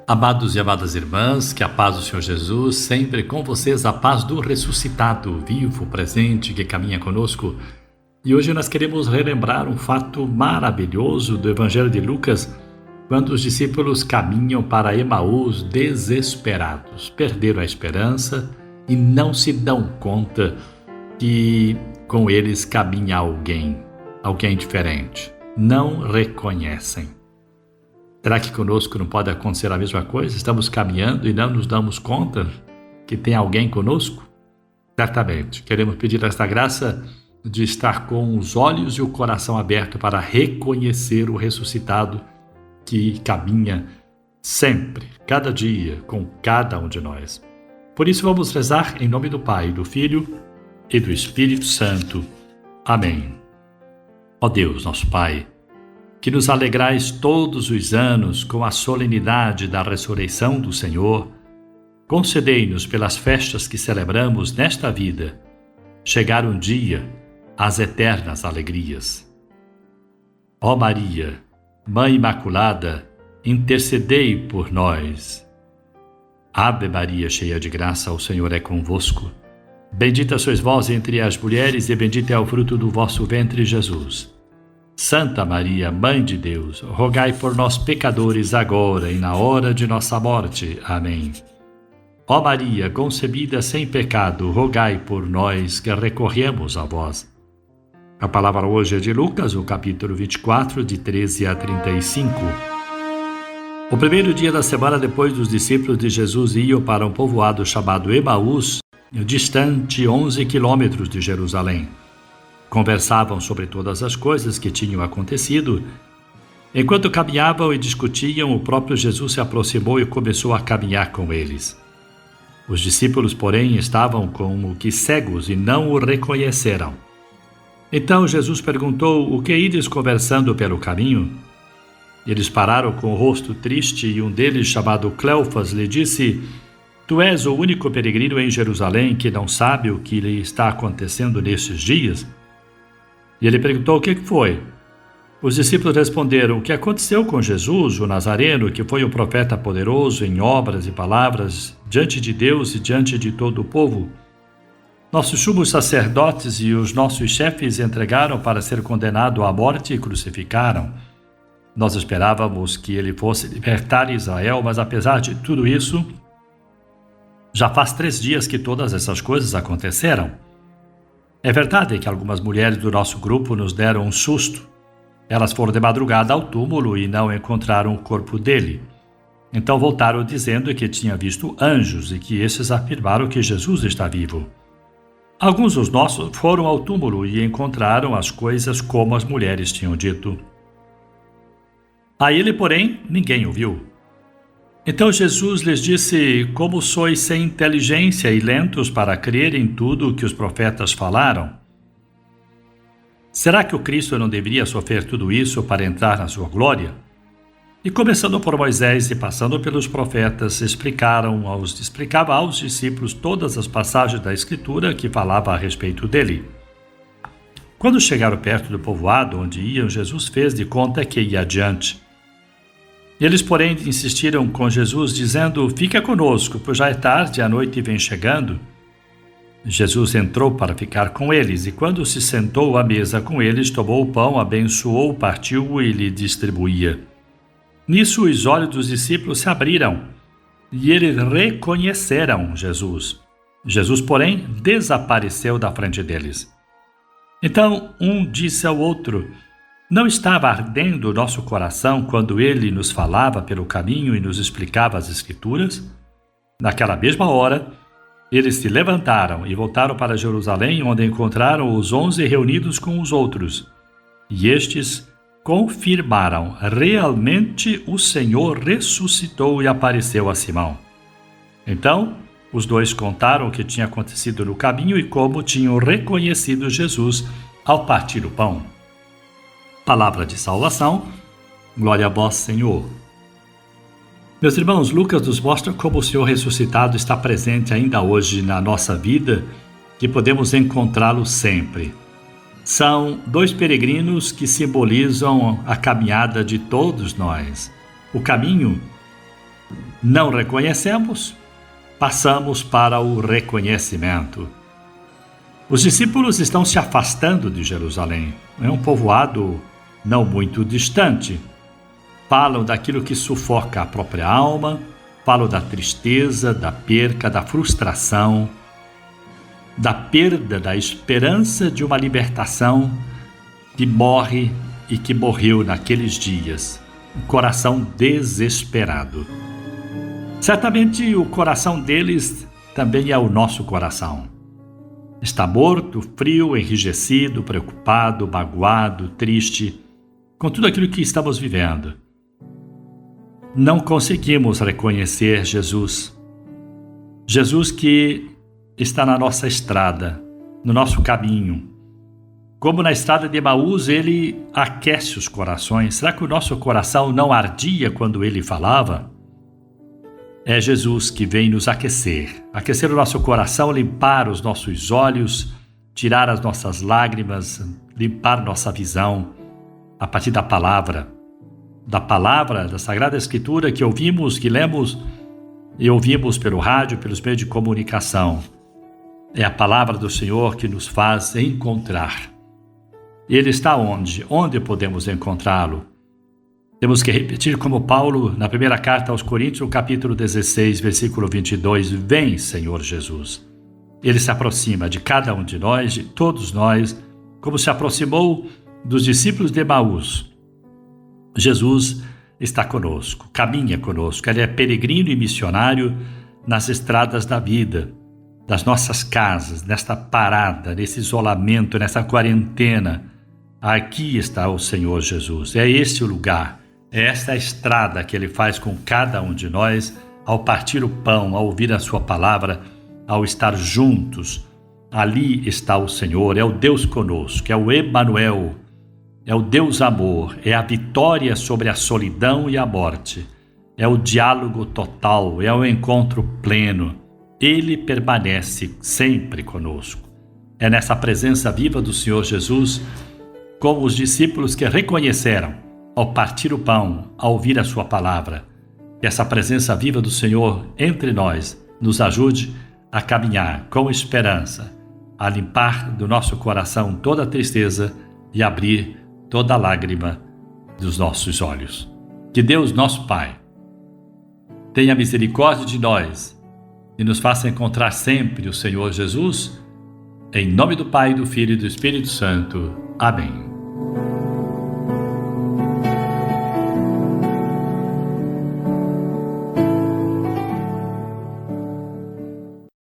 Amados e amadas irmãs, que a paz do Senhor Jesus sempre com vocês, a paz do ressuscitado, vivo, presente, que caminha conosco. E hoje nós queremos relembrar um fato maravilhoso do Evangelho de Lucas, quando os discípulos caminham para Emaús desesperados, perderam a esperança e não se dão conta que com eles caminha alguém diferente. Não reconhecem. Será que conosco não pode acontecer a mesma coisa? Estamos caminhando e não nos damos conta que tem alguém conosco? Certamente. Queremos pedir esta graça de estar com os olhos e o coração aberto para reconhecer o ressuscitado que caminha sempre, cada dia, com cada um de nós. Por isso vamos rezar em nome do Pai, do Filho e do Espírito Santo. Amém. Ó Deus, nosso Pai, que nos alegrais todos os anos com a solenidade da ressurreição do Senhor, concedei-nos pelas festas que celebramos nesta vida, chegar um dia às eternas alegrias. Ó Maria, Mãe Imaculada, intercedei por nós. Ave Maria, cheia de graça, o Senhor é convosco. Bendita sois vós entre as mulheres e bendito é o fruto do vosso ventre, Jesus. Santa Maria, Mãe de Deus, rogai por nós pecadores agora e na hora de nossa morte. Amém. Ó Maria, concebida sem pecado, rogai por nós que recorremos a vós. A palavra hoje é de Lucas, o capítulo 24, de 13 a 35. O primeiro dia da semana depois os discípulos de Jesus iam para um povoado chamado Emaús, distante 11 quilômetros de Jerusalém. Conversavam sobre todas as coisas que tinham acontecido. Enquanto caminhavam e discutiam, o próprio Jesus se aproximou e começou a caminhar com eles. Os discípulos, porém, estavam como que cegos e não o reconheceram. Então Jesus perguntou: "O que ides conversando pelo caminho?" Eles pararam com o rosto triste e um deles, chamado Cleofas, lhe disse: "Tu és o único peregrino em Jerusalém que não sabe o que lhe está acontecendo nesses dias?" E ele perguntou: "O que foi?" Os discípulos responderam: "O que aconteceu com Jesus, o Nazareno, que foi um profeta poderoso em obras e palavras diante de Deus e diante de todo o povo. Nossos sumos sacerdotes e os nossos chefes entregaram para ser condenado à morte e crucificaram. Nós esperávamos que ele fosse libertar Israel, mas apesar de tudo isso, já faz 3 dias que todas essas coisas aconteceram. É verdade que algumas mulheres do nosso grupo nos deram um susto. Elas foram de madrugada ao túmulo e não encontraram o corpo dele. Então voltaram dizendo que tinham visto anjos e que esses afirmaram que Jesus está vivo. Alguns dos nossos foram ao túmulo e encontraram as coisas como as mulheres tinham dito. A ele, porém, ninguém o viu." Então Jesus lhes disse: "Como sois sem inteligência e lentos para crer em tudo o que os profetas falaram? Será que o Cristo não deveria sofrer tudo isso para entrar na sua glória?" E começando por Moisés e passando pelos profetas, explicava aos discípulos todas as passagens da Escritura que falava a respeito dele. Quando chegaram perto do povoado onde iam, Jesus fez de conta que ia adiante. Eles, porém, insistiram com Jesus, dizendo: "Fica conosco, pois já é tarde e a noite vem chegando." Jesus entrou para ficar com eles, e quando se sentou à mesa com eles, tomou o pão, abençoou, partiu e lhe distribuía. Nisso os olhos dos discípulos se abriram, e eles reconheceram Jesus. Jesus, porém, desapareceu da frente deles. Então um disse ao outro: "Não estava ardendo o nosso coração quando ele nos falava pelo caminho e nos explicava as Escrituras?" Naquela mesma hora, eles se levantaram e voltaram para Jerusalém, onde encontraram os 11 reunidos com os outros. E estes confirmaram: realmente o Senhor ressuscitou e apareceu a Simão. Então, os dois contaram o que tinha acontecido no caminho e como tinham reconhecido Jesus ao partir o pão. Palavra de salvação, glória a vós, Senhor. Meus irmãos, Lucas nos mostra como o Senhor ressuscitado está presente ainda hoje na nossa vida, que podemos encontrá-lo sempre. São 2 peregrinos que simbolizam a caminhada de todos nós. O caminho Não reconhecemos, passamos para o reconhecimento. Os discípulos estão se afastando de Jerusalém. É um povoado não muito distante. Falam daquilo que sufoca a própria alma, falam da tristeza, da perca, da frustração, da perda da esperança de uma libertação que morre e que morreu naqueles dias. Um coração desesperado. Certamente o coração deles também é o nosso coração. Está morto, frio, enrijecido, preocupado, magoado, triste, com tudo aquilo que estamos vivendo. Não conseguimos reconhecer Jesus. Jesus que está na nossa estrada, no nosso caminho. Como na estrada de Emaús, ele aquece os corações. Será que o nosso coração não ardia quando ele falava? É Jesus que vem nos aquecer o nosso coração, limpar os nossos olhos, tirar as nossas lágrimas, limpar nossa visão, a partir da palavra da Sagrada Escritura que ouvimos, que lemos e ouvimos pelo rádio, pelos meios de comunicação. É a palavra do Senhor que nos faz encontrar. Ele está onde? Onde podemos encontrá-lo? Temos que repetir como Paulo, na primeira carta aos Coríntios, no capítulo 16, versículo 22, vem, Senhor Jesus. Ele se aproxima de cada um de nós, de todos nós, como se aproximou dos discípulos de Emaús. Jesus está conosco, caminha conosco. Ele é peregrino e missionário nas estradas da vida, das nossas casas, nesta parada, nesse isolamento, nessa quarentena. Aqui está o Senhor Jesus. É este o lugar, é esta a estrada que Ele faz com cada um de nós ao partir o pão, ao ouvir a sua palavra, ao estar juntos. Ali está o Senhor, é o Deus conosco, é o Emanuel, é o Deus amor, é a vitória sobre a solidão e a morte, é o diálogo total, é o encontro pleno. Ele permanece sempre conosco. É nessa presença viva do Senhor Jesus, como os discípulos que reconheceram ao partir o pão, ao ouvir a sua palavra, que essa presença viva do Senhor entre nós nos ajude a caminhar com esperança, a limpar do nosso coração toda a tristeza e abrir toda a lágrima dos nossos olhos. Que Deus, nosso Pai, tenha misericórdia de nós e nos faça encontrar sempre o Senhor Jesus. Em nome do Pai, do Filho e do Espírito Santo. Amém.